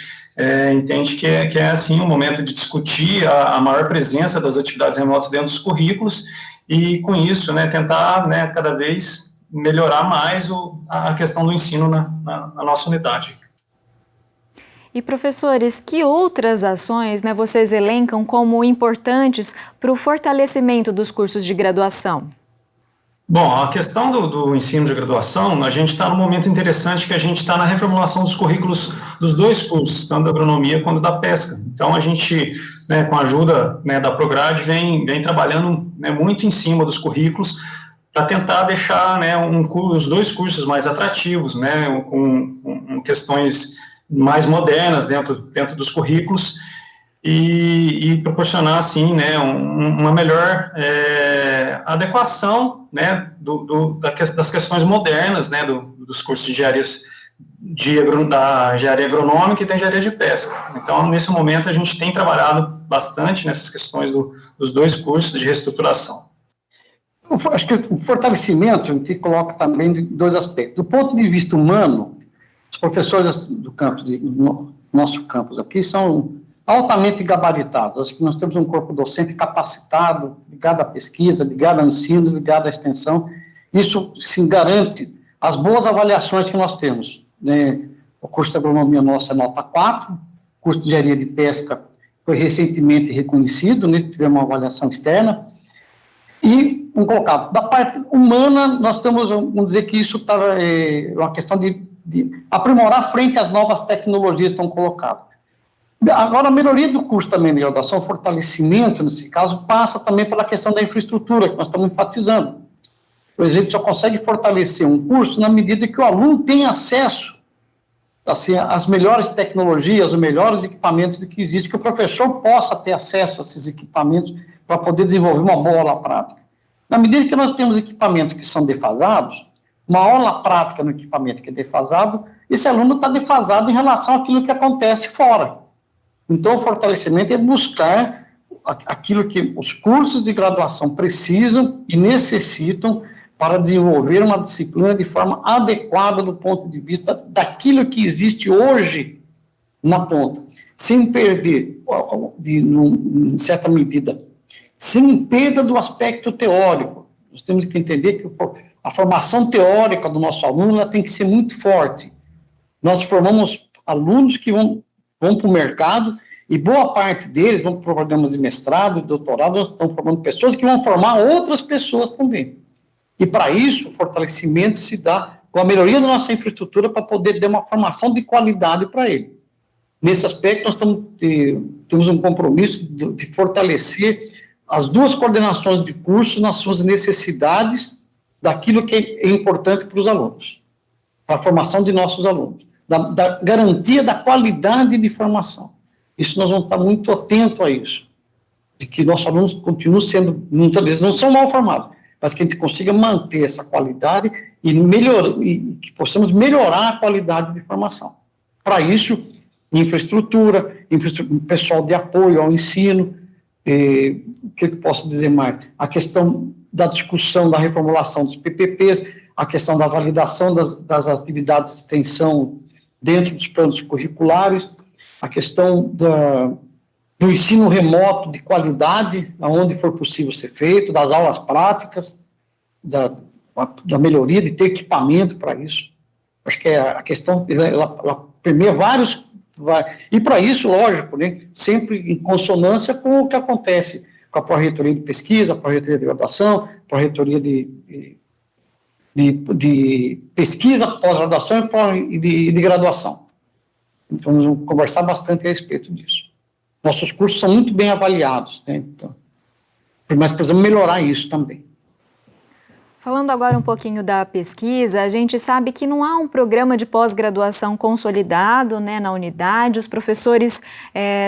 Speaker 3: entende que é assim, um momento de discutir a maior presença das atividades remotas dentro dos currículos e, com isso, né, tentar, né, cada vez melhorar mais a questão do ensino na nossa unidade.
Speaker 1: E, professores, que outras ações, né, vocês elencam como importantes para o fortalecimento dos cursos de graduação?
Speaker 3: Bom, a questão do ensino de graduação, a gente está num momento interessante que a gente está na reformulação dos currículos dos dois cursos, tanto da agronomia quanto da pesca. Então, a gente, né, com a ajuda, né, da Prograde, vem trabalhando, né, muito em cima dos currículos para tentar deixar, né, os dois cursos mais atrativos, né, com questões mais modernas dentro dos currículos, e proporcionar, assim, né, uma melhor adequação, né, das questões modernas, né, dos cursos de da engenharia agronômica e da engenharia de pesca. Então, nesse momento, a gente tem trabalhado bastante nessas questões dos dois cursos de reestruturação.
Speaker 2: Acho que o fortalecimento, a gente coloca também de dois aspectos. Do ponto de vista humano, os professores do campus, do nosso campus aqui, são altamente gabaritados. Acho que nós temos um corpo docente capacitado, ligado à pesquisa, ligado ao ensino, ligado à extensão. Isso se garante as boas avaliações que nós temos, né? O curso de agronomia nosso é nota 4, o curso de engenharia de pesca foi recentemente reconhecido, né? Tivemos uma avaliação externa. E, vamos colocar, da parte humana, nós temos, vamos dizer que isso está uma questão de aprimorar frente às novas tecnologias que estão colocadas. Agora, a melhoria do curso também de graduação, o fortalecimento, nesse caso, passa também pela questão da infraestrutura, que nós estamos enfatizando. Por exemplo, só consegue fortalecer um curso na medida que o aluno tem acesso assim, às melhores tecnologias, os melhores equipamentos que existem, que o professor possa ter acesso a esses equipamentos para poder desenvolver uma boa aula prática. Na medida que nós temos equipamentos que são defasados, uma aula prática no equipamento que é defasado, esse aluno está defasado em relação àquilo que acontece fora. Então, o fortalecimento é buscar aquilo que os cursos de graduação precisam e necessitam para desenvolver uma disciplina de forma adequada do ponto de vista daquilo que existe hoje na ponta, sem perder, em certa medida, sem perda do aspecto teórico. Nós temos que entender que a formação teórica do nosso aluno ela tem que ser muito forte. Nós formamos alunos que vão para o mercado e boa parte deles vão para programas de mestrado, de doutorado, nós estamos formando pessoas que vão formar outras pessoas também. E para isso, o fortalecimento se dá com a melhoria da nossa infraestrutura para poder dar uma formação de qualidade para ele. Nesse aspecto, nós temos um compromisso de fortalecer as duas coordenações de curso nas suas necessidades daquilo que é importante para os alunos, para a formação de nossos alunos, da garantia da qualidade de formação. Isso nós vamos estar muito atentos a isso, de que nossos alunos continuem sendo, muitas vezes não são mal formados, mas que a gente consiga manter essa qualidade e que possamos melhorar a qualidade de formação. Para isso, infraestrutura, pessoal de apoio ao ensino, o que eu posso dizer mais? A questão da discussão da reformulação dos PPPs, a questão da validação das atividades de extensão dentro dos planos curriculares, a questão do ensino remoto de qualidade, aonde for possível ser feito, das aulas práticas, da melhoria, de ter equipamento para isso. Acho que a questão, ela permeia vários. E para isso, lógico, né, sempre em consonância com o que acontece com a Pró-Reitoria de Pesquisa, a Pró-Reitoria de Graduação, a Pró-Reitoria de Pesquisa, pós-graduação e de graduação. Então, nós vamos conversar bastante a respeito disso. Nossos cursos são muito bem avaliados, né, então, mas precisamos melhorar isso também.
Speaker 1: Falando agora um pouquinho da pesquisa, a gente sabe que não há um programa de pós-graduação consolidado, né, na unidade. Os professores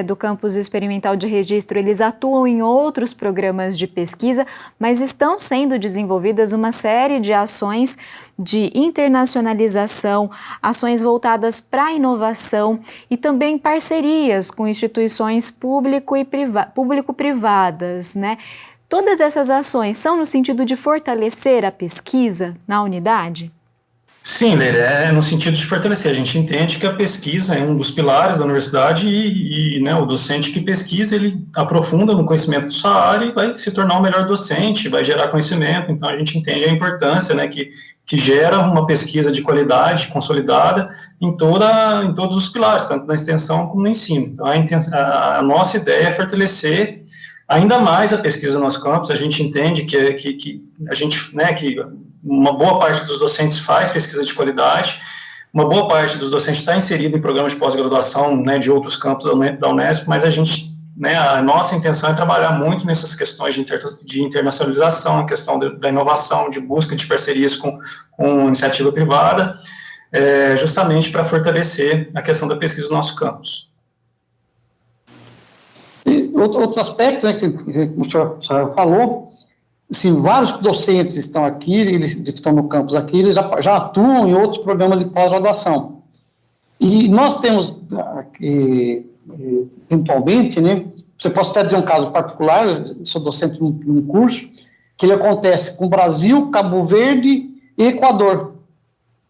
Speaker 1: do campus experimental de Registro, eles atuam em outros programas de pesquisa, mas estão sendo desenvolvidas uma série de ações de internacionalização, ações voltadas para a inovação e também parcerias com instituições público-privadas, né? Todas essas ações são no sentido de fortalecer a pesquisa na unidade?
Speaker 3: Sim, Leire, é no sentido de fortalecer. A gente entende que a pesquisa é um dos pilares da universidade e né, o docente que pesquisa, ele aprofunda no conhecimento da sua área e vai se tornar o melhor docente, vai gerar conhecimento. Então, a gente entende a importância, né, que gera uma pesquisa de qualidade consolidada em todos os pilares, tanto na extensão como no ensino. Então, a nossa ideia é fortalecer ainda mais a pesquisa no nosso campus. A gente entende que a gente, né, que uma boa parte dos docentes faz pesquisa de qualidade, uma boa parte dos docentes está inserido em programas de pós-graduação, né, de outros campos da Unesp, mas a gente, né, a nossa intenção é trabalhar muito nessas questões de internacionalização, a questão da inovação, de busca de parcerias com iniciativa privada, justamente para fortalecer a questão da pesquisa no nosso campus.
Speaker 2: E outro aspecto, né, que o senhor falou, assim, vários docentes estão aqui, eles que estão no campus aqui, eles já atuam em outros programas de pós-graduação. E nós temos aqui, eventualmente, né, você pode até dizer um caso particular, eu sou docente num curso, que ele acontece com Brasil, Cabo Verde e Equador.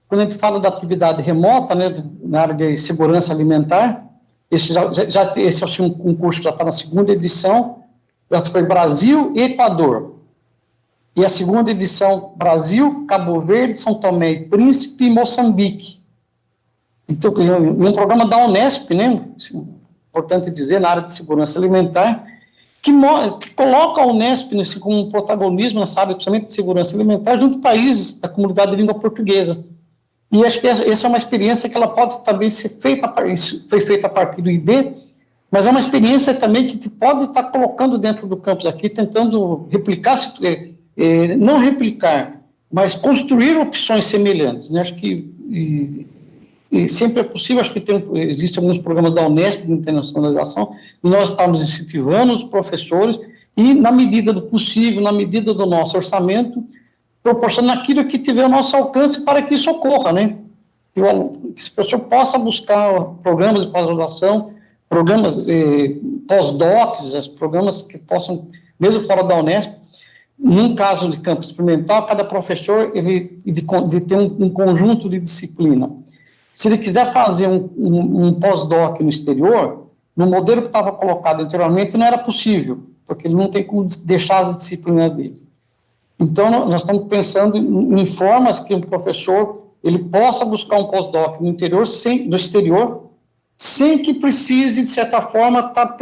Speaker 2: Quando a gente fala da atividade remota, né, na área de segurança alimentar, esse é um curso que já está na segunda edição, já foi Brasil e Equador. E a segunda edição, Brasil, Cabo Verde, São Tomé e Príncipe e Moçambique. Então, um programa da Unesp, né, importante dizer, na área de segurança alimentar, que coloca a Unesp como um protagonismo nessa área, principalmente de segurança alimentar, junto a países da comunidade de língua portuguesa. E acho que essa é uma experiência que ela pode também ser feita, foi feita a partir do IB, mas é uma experiência também que pode estar colocando dentro do campus aqui, tentando replicar, não replicar, mas construir opções semelhantes. Né? Acho que sempre é possível, acho que existem alguns programas da Unesp de internacionalização, e nós estamos incentivando os professores, e na medida do possível, na medida do nosso orçamento, proporcionar aquilo que tiver ao nosso alcance para que isso ocorra, né? Que esse professor possa buscar programas de pós-graduação, programas pós-docs, programas que possam, mesmo fora da Unesp, num caso de campo experimental, cada professor ele tem um conjunto de disciplina. Se ele quiser fazer um pós-doc no exterior, no modelo que estava colocado anteriormente, não era possível, porque ele não tem como deixar as disciplinas dele. Então, nós estamos pensando em formas que o professor ele possa buscar um pós-doc no exterior, sem que precise, de certa forma, estar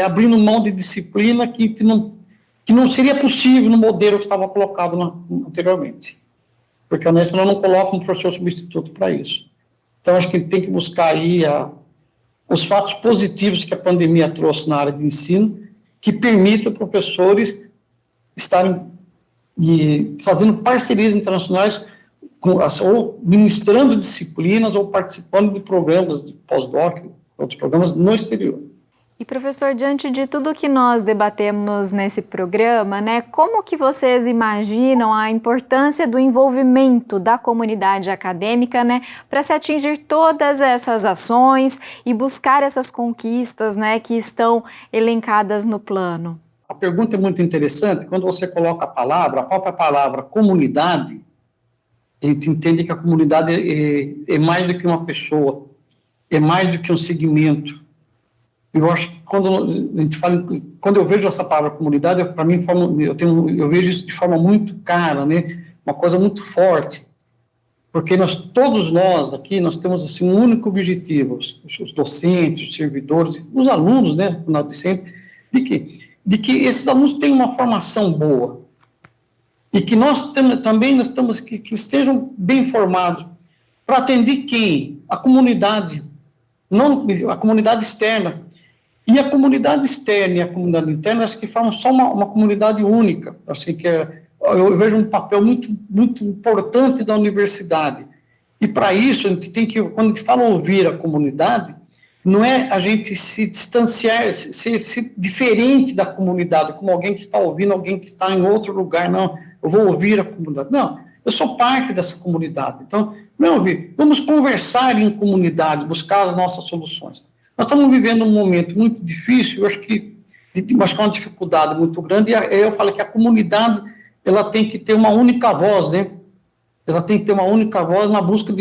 Speaker 2: abrindo mão de disciplina que não seria possível no modelo que estava colocado anteriormente. Porque a Unesp não coloca um professor substituto para isso. Então, acho que tem que buscar aí os fatos positivos que a pandemia trouxe na área de ensino, que permitam professores estarem fazendo parcerias internacionais, ou ministrando disciplinas, ou participando de programas de pós-doc, outros programas no exterior.
Speaker 1: E, professor, diante de tudo que nós debatemos nesse programa, né, como que vocês imaginam a importância do envolvimento da comunidade acadêmica, né, para se atingir todas essas ações e buscar essas conquistas, né, que estão elencadas no plano?
Speaker 2: A pergunta é muito interessante. Quando você coloca a própria palavra comunidade, a gente entende que a comunidade é mais do que uma pessoa, é mais do que um segmento. Eu acho que quando eu vejo essa palavra comunidade, para mim, eu vejo isso de forma muito clara, né? Uma coisa muito forte, porque todos nós aqui, nós temos assim, um único objetivo, os docentes, os servidores, os alunos, né, no final de sempre, de que esses alunos tenham uma formação boa, e que nós estamos que estejam bem formados, para atender quem? A comunidade, não a comunidade externa. E a comunidade externa e a comunidade interna, acho que formam só uma comunidade única. Assim, eu vejo um papel muito, muito importante da universidade. E para isso, a gente tem que, quando a gente fala ouvir a comunidade, não é a gente se distanciar, ser diferente da comunidade, como alguém que está ouvindo, alguém que está em outro lugar, não, eu vou ouvir a comunidade. Não, eu sou parte dessa comunidade. Então, não ouvir, vamos conversar em comunidade, buscar as nossas soluções. Nós estamos vivendo um momento muito difícil, eu acho que é uma dificuldade muito grande, e eu falo que a comunidade ela tem que ter uma única voz, né? Ela tem que ter uma única voz na busca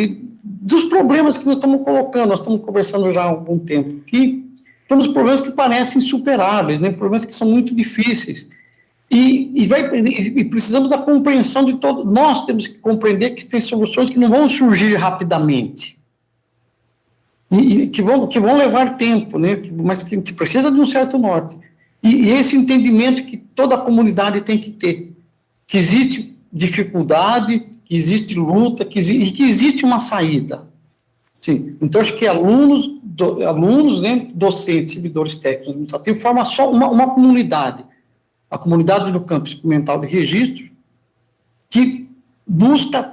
Speaker 2: dos problemas que nós estamos colocando. Nós estamos conversando já há algum tempo aqui, temos problemas que parecem insuperáveis, né? Problemas que são muito difíceis. E precisamos da compreensão de todos. Nós temos que compreender que tem soluções que não vão surgir rapidamente. E que vão levar tempo, né? Mas que precisa de um certo norte. E esse entendimento que toda a comunidade tem que ter, que existe dificuldade, que existe luta, e que existe uma saída. Sim. Então, acho que alunos, né, docentes, servidores técnicos, administrativos, formam só uma comunidade, a comunidade do campo experimental de registro, que busca,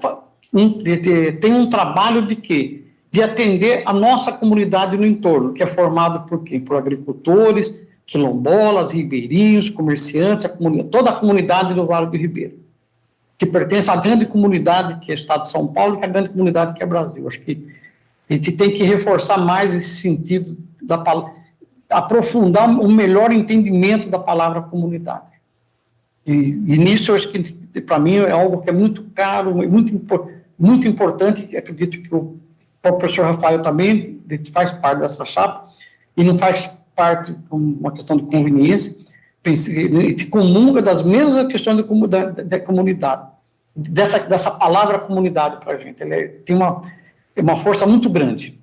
Speaker 2: tem um trabalho de quê? De atender a nossa comunidade no entorno, que é formado por quem? Por agricultores, quilombolas, ribeirinhos, comerciantes, toda a comunidade do Vale do Ribeira, que pertence à grande comunidade que é o Estado de São Paulo e à grande comunidade que é o Brasil. Acho que a gente tem que reforçar mais esse sentido da palavra, aprofundar um melhor entendimento da palavra comunidade. E nisso, eu acho que, para mim, é algo que é muito caro, muito importante, que acredito que o professor Rafael também faz parte dessa chapa, e não faz parte de uma questão de conveniência, comunga das mesmas questões da comunidade, dessa palavra comunidade para a gente. Ele tem uma força muito grande.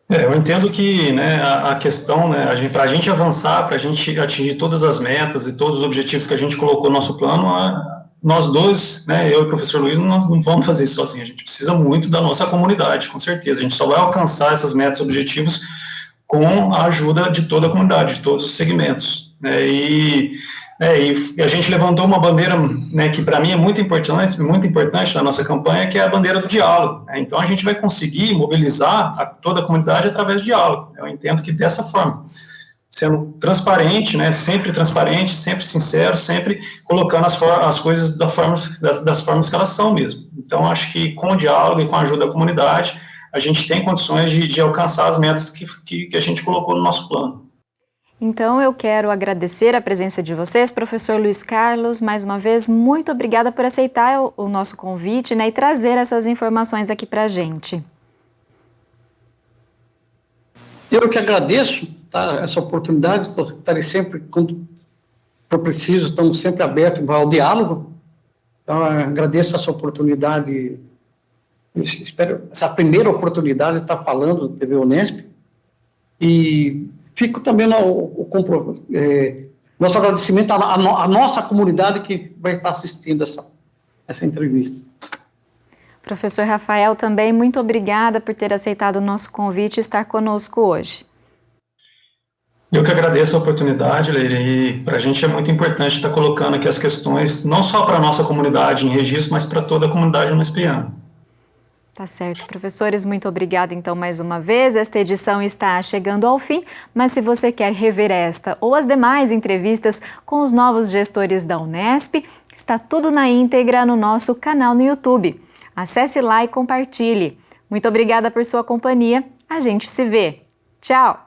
Speaker 3: Eu entendo que, né, a questão, né, para a gente avançar, para a gente atingir todas as metas e todos os objetivos que a gente colocou no nosso plano, nós dois, né, eu e o professor Luiz, nós não vamos fazer isso sozinhos, a gente precisa muito da nossa comunidade, com certeza. A gente só vai alcançar essas metas e objetivos com a ajuda de toda a comunidade, de todos os segmentos. Né, e a gente levantou uma bandeira, né, que para mim é muito importante na nossa campanha, que é a bandeira do diálogo. Né? Então a gente vai conseguir mobilizar toda a comunidade através do diálogo. Eu entendo que dessa forma, sendo transparente, né, sempre sincero, sempre colocando as coisas das formas que elas são mesmo. Então acho que com o diálogo e com a ajuda da comunidade, a gente tem condições de alcançar as metas que a gente colocou no nosso plano.
Speaker 1: Então, eu quero agradecer a presença de vocês, professor Luiz Carlos, mais uma vez, muito obrigada por aceitar o nosso convite, né, e trazer essas informações aqui para a gente.
Speaker 2: Eu que agradeço, tá, essa oportunidade, estarei sempre, quando for preciso, estamos sempre abertos ao diálogo. Então, agradeço essa oportunidade, espero essa primeira oportunidade de estar falando do TV Unesp, e fico também nosso agradecimento à nossa comunidade que vai estar assistindo essa entrevista.
Speaker 1: Professor Rafael, também muito obrigada por ter aceitado o nosso convite e estar conosco hoje.
Speaker 3: Eu que agradeço a oportunidade, Leire, e para a gente é muito importante estar colocando aqui as questões, não só para a nossa comunidade em registro, mas para toda a comunidade unespiana.
Speaker 1: Tá certo, professores, muito obrigada então mais uma vez. Esta edição está chegando ao fim, mas se você quer rever esta ou as demais entrevistas com os novos gestores da Unesp, está tudo na íntegra no nosso canal no YouTube. Acesse lá e compartilhe. Muito obrigada por sua companhia. A gente se vê. Tchau!